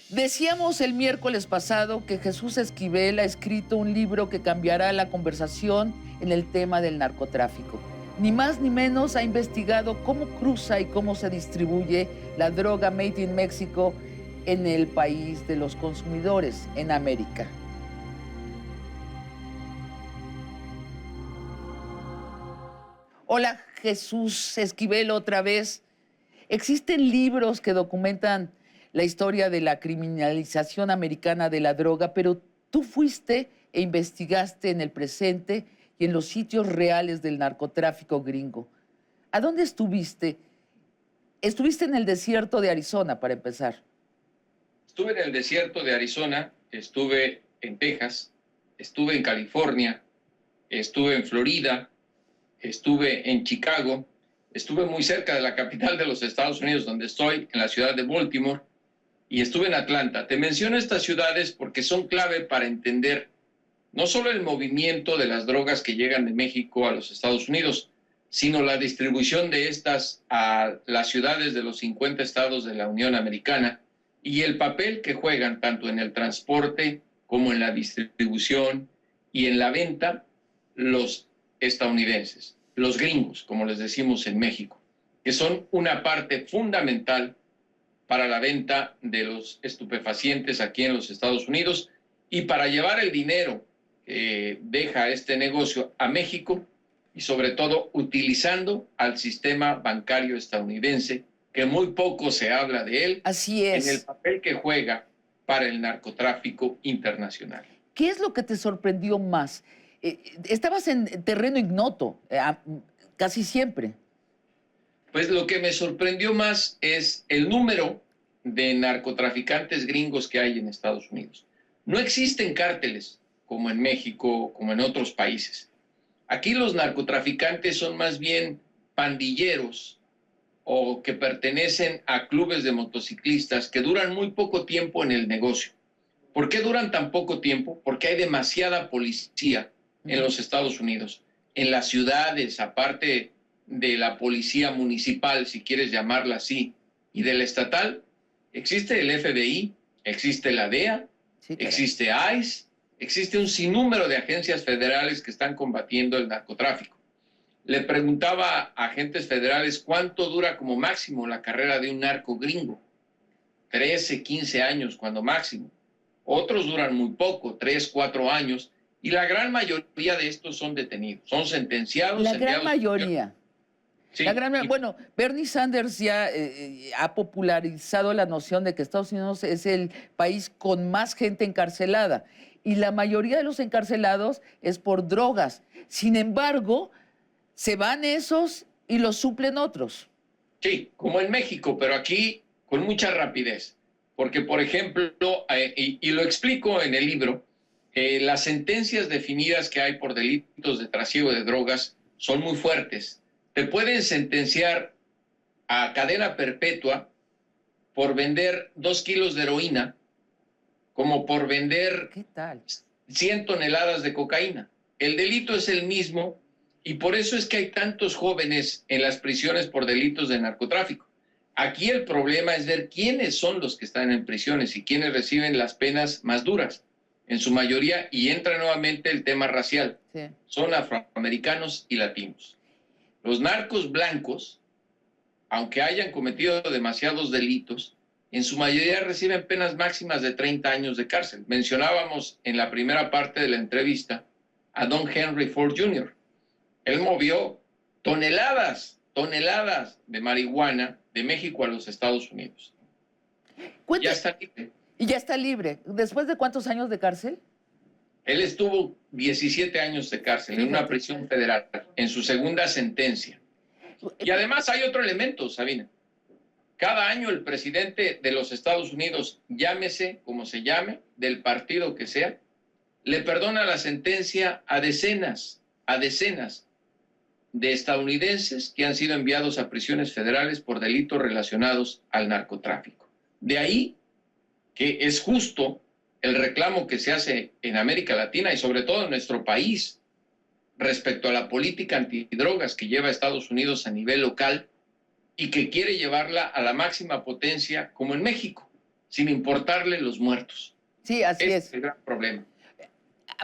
Decíamos el miércoles pasado que Jesús Esquivel ha escrito un libro que cambiará la conversación en el tema del narcotráfico. Ni más ni menos ha investigado cómo cruza y cómo se distribuye la droga Made in México en el país de los consumidores, en América. Hola, Jesús Esquivel, otra vez. Existen libros que documentan la historia de la criminalización americana de la droga, pero tú fuiste e investigaste en el presente y en los sitios reales del narcotráfico gringo. ¿A dónde estuviste? Estuviste en el desierto de Arizona, para empezar. Estuve en el desierto de Arizona, estuve en Texas, estuve en California, estuve en Florida, estuve en Chicago, estuve muy cerca de la capital de los Estados Unidos, donde estoy, en la ciudad de Baltimore, y estuve en Atlanta. Te menciono estas ciudades porque son clave para entender no solo el movimiento de las drogas que llegan de México a los Estados Unidos, sino la distribución de estas a las ciudades de los 50 estados de la Unión Americana y el papel que juegan tanto en el transporte como en la distribución y en la venta los estadounidenses, los gringos, como les decimos en México, que son una parte fundamental para la venta de los estupefacientes aquí en los Estados Unidos y para llevar el dinero que deja este negocio a México y sobre todo utilizando al sistema bancario estadounidense, que muy poco se habla de él. Así es. En el papel que juega para el narcotráfico internacional. ¿Qué es lo que te sorprendió más? Estabas en terreno ignoto, casi siempre. Pues lo que me sorprendió más es el número de narcotraficantes gringos que hay en Estados Unidos. No existen cárteles como en México, como en otros países. Aquí los narcotraficantes son más bien pandilleros o que pertenecen a clubes de motociclistas que duran muy poco tiempo en el negocio. ¿Por qué duran tan poco tiempo? Porque hay demasiada policía en los Estados Unidos. En las ciudades, aparte de la policía municipal, si quieres llamarla así, y de la estatal, existe el FBI, existe la DEA, sí, existe ICE, existe un sinnúmero de agencias federales que están combatiendo el narcotráfico. Le preguntaba a agentes federales cuánto dura como máximo la carrera de un narco gringo. 13, 15 años cuando máximo. Otros duran muy poco, 3, 4 años, y la gran mayoría de estos son detenidos, son sentenciados. La gran mayoría. Sí. Bueno, Bernie Sanders ya ha popularizado la noción de que Estados Unidos es el país con más gente encarcelada y la mayoría de los encarcelados es por drogas. Sin embargo, se van esos y los suplen otros. Sí, como en México, pero aquí con mucha rapidez. Porque, por ejemplo, y lo explico en el libro, las sentencias definidas que hay por delitos de trasiego de drogas son muy fuertes. Te pueden sentenciar a cadena perpetua por vender 2 kilos de heroína, como por vender 100 toneladas de cocaína. El delito es el mismo y por eso es que hay tantos jóvenes en las prisiones por delitos de narcotráfico. Aquí el problema es ver quiénes son los que están en prisiones y quiénes reciben las penas más duras, en su mayoría, y entra nuevamente el tema racial. Sí. Son afroamericanos y latinos. Los narcos blancos, aunque hayan cometido demasiados delitos, en su mayoría reciben penas máximas de 30 años de cárcel. Mencionábamos en la primera parte de la entrevista a Don Henry Ford Jr. Él movió toneladas de marihuana de México a los Estados Unidos. Ya está libre. Y ya está libre. ¿Después de cuántos años de cárcel? Él estuvo 17 años de cárcel en una prisión federal, en su segunda sentencia. Y además hay otro elemento, Sabina. Cada año el presidente de los Estados Unidos, llámese como se llame, del partido que sea, le perdona la sentencia a decenas de estadounidenses que han sido enviados a prisiones federales por delitos relacionados al narcotráfico. De ahí que es justo el reclamo que se hace en América Latina y sobre todo en nuestro país respecto a la política antidrogas que lleva Estados Unidos a nivel local y que quiere llevarla a la máxima potencia, como en México, sin importarle los muertos. Sí, así Ese es. es el gran problema.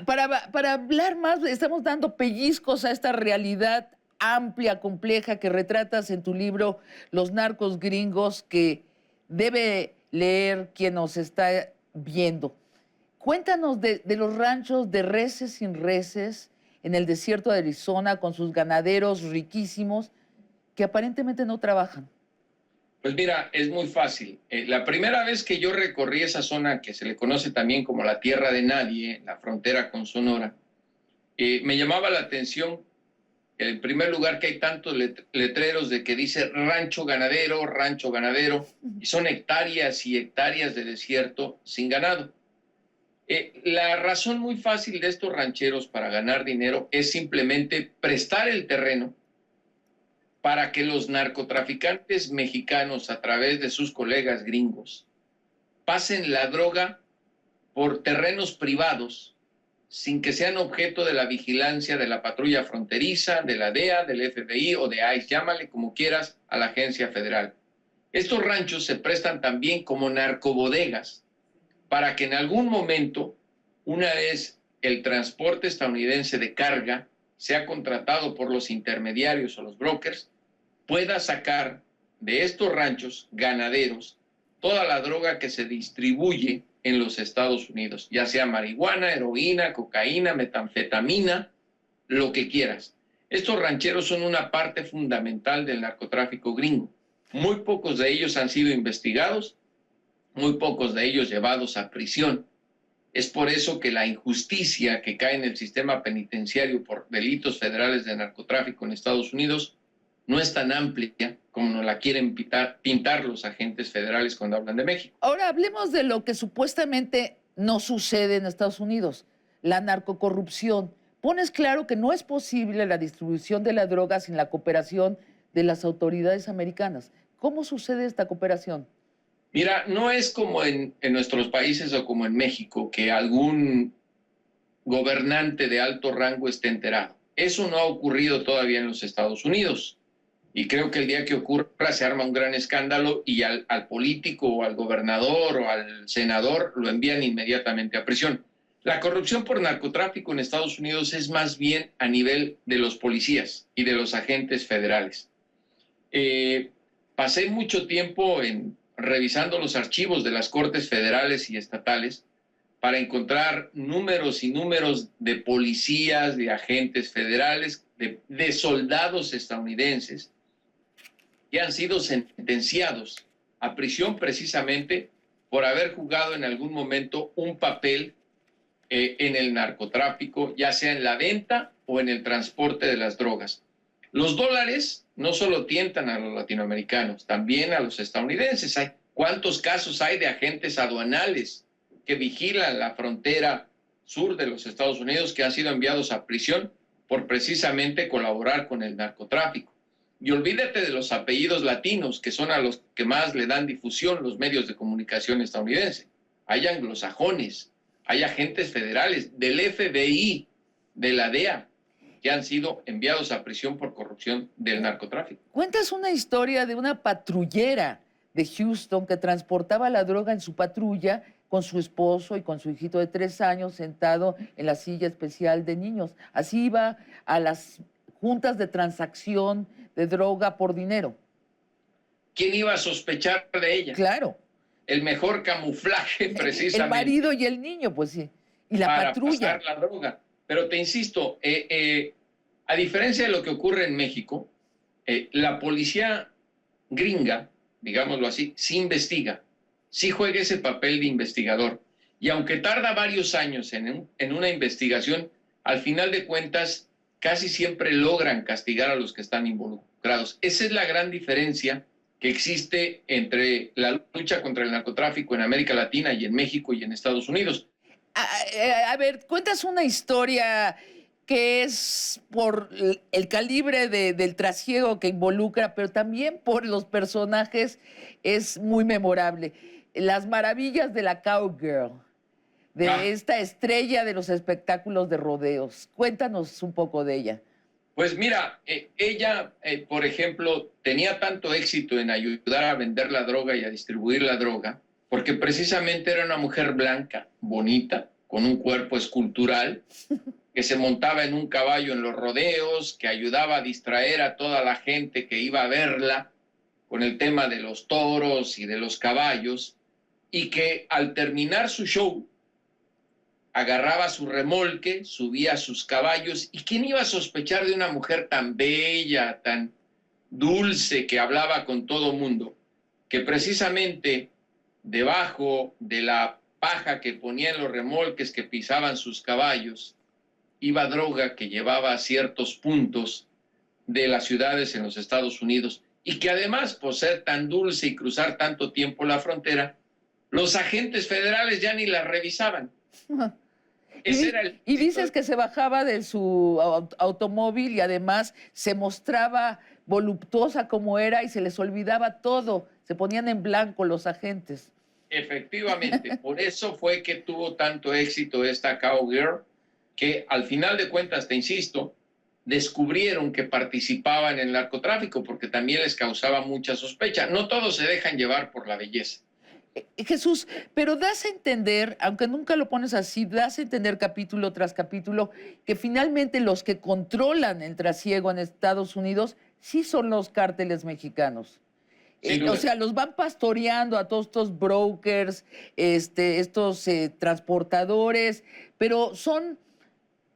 Para hablar más, estamos dando pellizcos a esta realidad amplia, compleja, que retratas en tu libro Los narcos gringos, que debe leer quien nos está viendo. Cuéntanos de los ranchos de reses sin reses en el desierto de Arizona, con sus ganaderos riquísimos que aparentemente no trabajan. Pues mira, es muy fácil. La primera vez que yo recorrí esa zona que se le conoce también como la Tierra de Nadie, la frontera con Sonora, me llamaba la atención, en primer lugar, que hay tantos letreros de que dice rancho ganadero, y son hectáreas y hectáreas de desierto sin ganado. La razón muy fácil de estos rancheros para ganar dinero es simplemente prestar el terreno para que los narcotraficantes mexicanos, a través de sus colegas gringos, pasen la droga por terrenos privados sin que sean objeto de la vigilancia de la patrulla fronteriza, de la DEA, del FBI o de ICE, llámale como quieras, a la agencia federal. Estos ranchos se prestan también como narcobodegas para que en algún momento, una vez el transporte estadounidense de carga sea contratado por los intermediarios o los brokers, pueda sacar de estos ranchos ganaderos toda la droga que se distribuye en los Estados Unidos, ya sea marihuana, heroína, cocaína, metanfetamina, lo que quieras. Estos rancheros son una parte fundamental del narcotráfico gringo. Muy pocos de ellos han sido investigados, muy pocos de ellos llevados a prisión. Es por eso que la injusticia que cae en el sistema penitenciario por delitos federales de narcotráfico en Estados Unidos no es tan amplia como nos la quieren pintar los agentes federales cuando hablan de México. Ahora hablemos de lo que supuestamente no sucede en Estados Unidos, la narcocorrupción. Pones claro que no es posible la distribución de la droga sin la cooperación de las autoridades americanas. ¿Cómo sucede esta cooperación? Mira, no es como en nuestros países o como en México, que algún gobernante de alto rango esté enterado. Eso no ha ocurrido todavía en los Estados Unidos. Y creo que el día que ocurra se arma un gran escándalo y al político o al gobernador o al senador lo envían inmediatamente a prisión. La corrupción por narcotráfico en Estados Unidos es más bien a nivel de los policías y de los agentes federales. Pasé mucho tiempo revisando los archivos de las cortes federales y estatales para encontrar números y números de policías, de agentes federales, de soldados estadounidenses que han sido sentenciados a prisión precisamente por haber jugado en algún momento un papel en el narcotráfico, ya sea en la venta o en el transporte de las drogas. Los dólares no solo tientan a los latinoamericanos, también a los estadounidenses. ¿Cuántos casos hay de agentes aduanales que vigilan la frontera sur de los Estados Unidos que han sido enviados a prisión por precisamente colaborar con el narcotráfico? Y olvídate de los apellidos latinos, que son a los que más le dan difusión los medios de comunicación estadounidenses. Hay anglosajones, hay agentes federales del FBI, de la DEA, que han sido enviados a prisión por corrupción del narcotráfico. Cuentas una historia de una patrullera de Houston que transportaba la droga en su patrulla con su esposo y con su hijito de 3 años sentado en la silla especial de niños. Así iba a las juntas de transacción de droga por dinero. ¿Quién iba a sospechar de ella? Claro. El mejor camuflaje, precisamente. El marido y el niño, pues sí. Y la para patrulla. Pasar la droga. Pero te insisto, a diferencia de lo que ocurre en México, la policía gringa, digámoslo así, sí investiga, sí juega ese papel de investigador. Y aunque tarda varios años en una investigación, al final de cuentas, casi siempre logran castigar a los que están involucrados. Esa es la gran diferencia que existe entre la lucha contra el narcotráfico en América Latina y en México y en Estados Unidos. A ver, cuentas una historia que es por el calibre del trasiego que involucra, pero también por los personajes, es muy memorable. Las maravillas de la cowgirl, de esta estrella de los espectáculos de rodeos. Cuéntanos un poco de ella. Pues mira, ella, por ejemplo, tenía tanto éxito en ayudar a vender la droga y a distribuir la droga, porque precisamente era una mujer blanca, bonita, con un cuerpo escultural, que se montaba en un caballo en los rodeos, que ayudaba a distraer a toda la gente que iba a verla con el tema de los toros y de los caballos, y que al terminar su show agarraba su remolque, subía a sus caballos, y quién iba a sospechar de una mujer tan bella, tan dulce, que hablaba con todo mundo, que precisamente debajo de la paja que ponía en los remolques que pisaban sus caballos, iba droga que llevaba a ciertos puntos de las ciudades en los Estados Unidos, y que además, por ser tan dulce y cruzar tanto tiempo la frontera, los agentes federales ya ni la revisaban. Ese era el Y dices que se bajaba de su automóvil y además se mostraba voluptuosa como era y se les olvidaba todo. Se ponían en blanco los agentes. Efectivamente, por eso fue que tuvo tanto éxito esta Cowgirl, que al final de cuentas, te insisto, descubrieron que participaban en el narcotráfico porque también les causaba mucha sospecha. No todos se dejan llevar por la belleza. Jesús, pero das a entender, aunque nunca lo pones así, das a entender capítulo tras capítulo que finalmente los que controlan el trasiego en Estados Unidos sí son los cárteles mexicanos. O sea, los van pastoreando a todos estos brokers, estos transportadores, pero son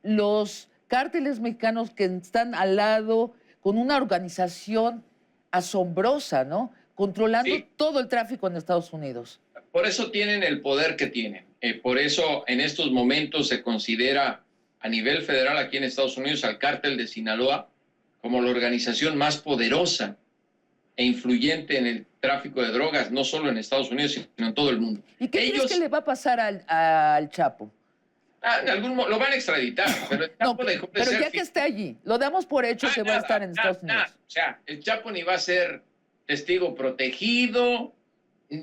los cárteles mexicanos que están al lado con una organización asombrosa, ¿no? Controlando todo el tráfico en Estados Unidos. Por eso tienen el poder que tienen. Por eso en estos momentos se considera a nivel federal aquí en Estados Unidos al cártel de Sinaloa como la organización más poderosa e influyente en el tráfico de drogas, no solo en Estados Unidos, sino en todo el mundo. ¿Y qué crees que le va a pasar al Chapo? Lo van a extraditar, pero el Chapo dejó de pero ser... ya que esté allí, lo damos por hecho que va a estar en Estados Unidos. O sea, el Chapo ni va a ser testigo protegido,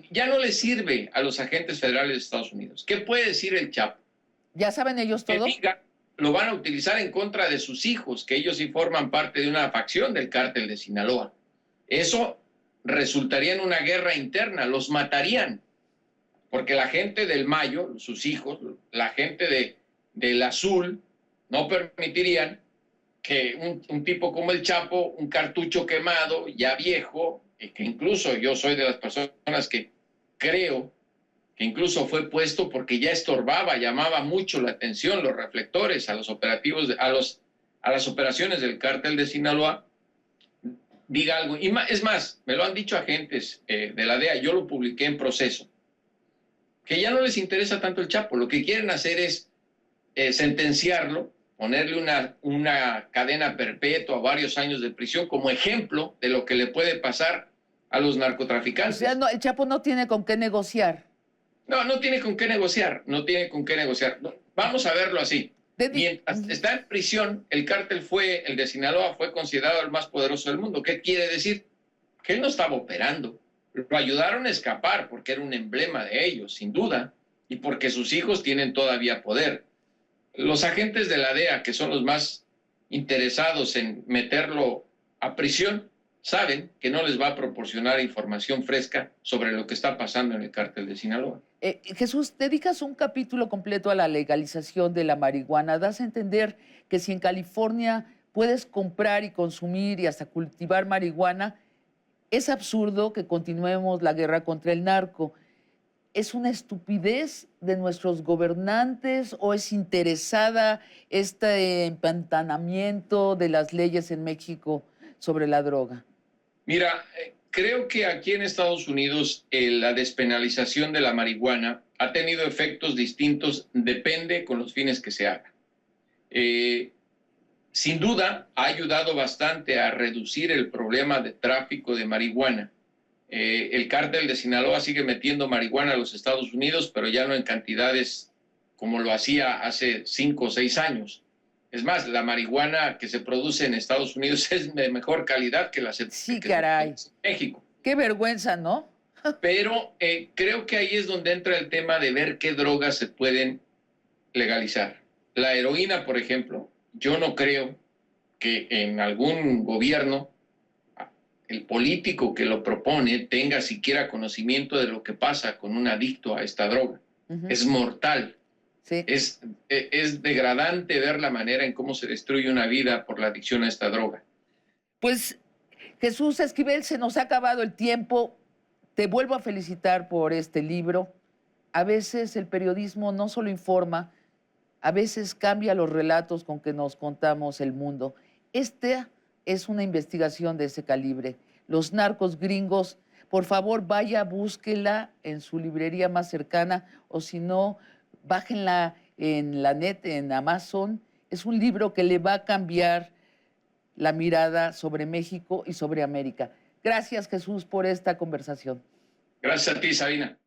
ya no le sirve a los agentes federales de Estados Unidos. ¿Qué puede decir el Chapo? ¿Ya saben ellos todo? Que diga, lo van a utilizar en contra de sus hijos, que ellos sí forman parte de una facción del cártel de Sinaloa. Eso resultaría en una guerra interna, los matarían, porque la gente del Mayo, sus hijos, la gente del Azul, no permitirían que un tipo como el Chapo, un cartucho quemado, ya viejo, y que incluso yo soy de las personas que creo que incluso fue puesto porque ya estorbaba, llamaba mucho la atención los reflectores a los operativos, a las operaciones del cártel de Sinaloa, diga algo. Y es más, me lo han dicho agentes de la DEA, yo lo publiqué en Proceso, que ya no les interesa tanto el Chapo, lo que quieren hacer es sentenciarlo, ponerle una cadena perpetua, varios años de prisión, como ejemplo de lo que le puede pasar a los narcotraficantes. O sea, no, el Chapo no tiene con qué negociar. No tiene con qué negociar, no tiene con qué negociar. Vamos a verlo así. Mientras está en prisión, el cártel el de Sinaloa fue considerado el más poderoso del mundo. ¿Qué quiere decir? Que él no estaba operando. Lo ayudaron a escapar porque era un emblema de ellos, sin duda, y porque sus hijos tienen todavía poder. Los agentes de la DEA, que son los más interesados en meterlo a prisión, saben que no les va a proporcionar información fresca sobre lo que está pasando en el cártel de Sinaloa. Jesús, dedicas un capítulo completo a la legalización de la marihuana. Das a entender que si en California puedes comprar y consumir y hasta cultivar marihuana, es absurdo que continuemos la guerra contra el narco. ¿Es una estupidez de nuestros gobernantes o es interesada este empantanamiento de las leyes en México sobre la droga? Mira, creo que aquí en Estados Unidos la despenalización de la marihuana ha tenido efectos distintos, depende con los fines que se haga. Sin duda, ha ayudado bastante a reducir el problema de tráfico de marihuana. El cártel de Sinaloa sigue metiendo marihuana a los Estados Unidos, pero ya no en cantidades como lo hacía hace 5 o 6 años. Es más, la marihuana que se produce en Estados Unidos es de mejor calidad que la que se produce en México. Qué vergüenza, ¿no? Pero creo que ahí es donde entra el tema de ver qué drogas se pueden legalizar. La heroína, por ejemplo, yo no creo que en algún gobierno el político que lo propone tenga siquiera conocimiento de lo que pasa con un adicto a esta droga. Es mortal. Sí. Es degradante ver la manera en cómo se destruye una vida por la adicción a esta droga. Pues Jesús Esquivel, se nos ha acabado el tiempo. Te vuelvo a felicitar por este libro. A veces el periodismo no solo informa, a veces cambia los relatos con que nos contamos el mundo. Esta es una investigación de ese calibre. Los narcos gringos, por favor, vaya, búsquela en su librería más cercana, o si no, bájenla en la net, en Amazon. Es un libro que le va a cambiar la mirada sobre México y sobre América. Gracias, Jesús, por esta conversación. Gracias a ti, Sabina.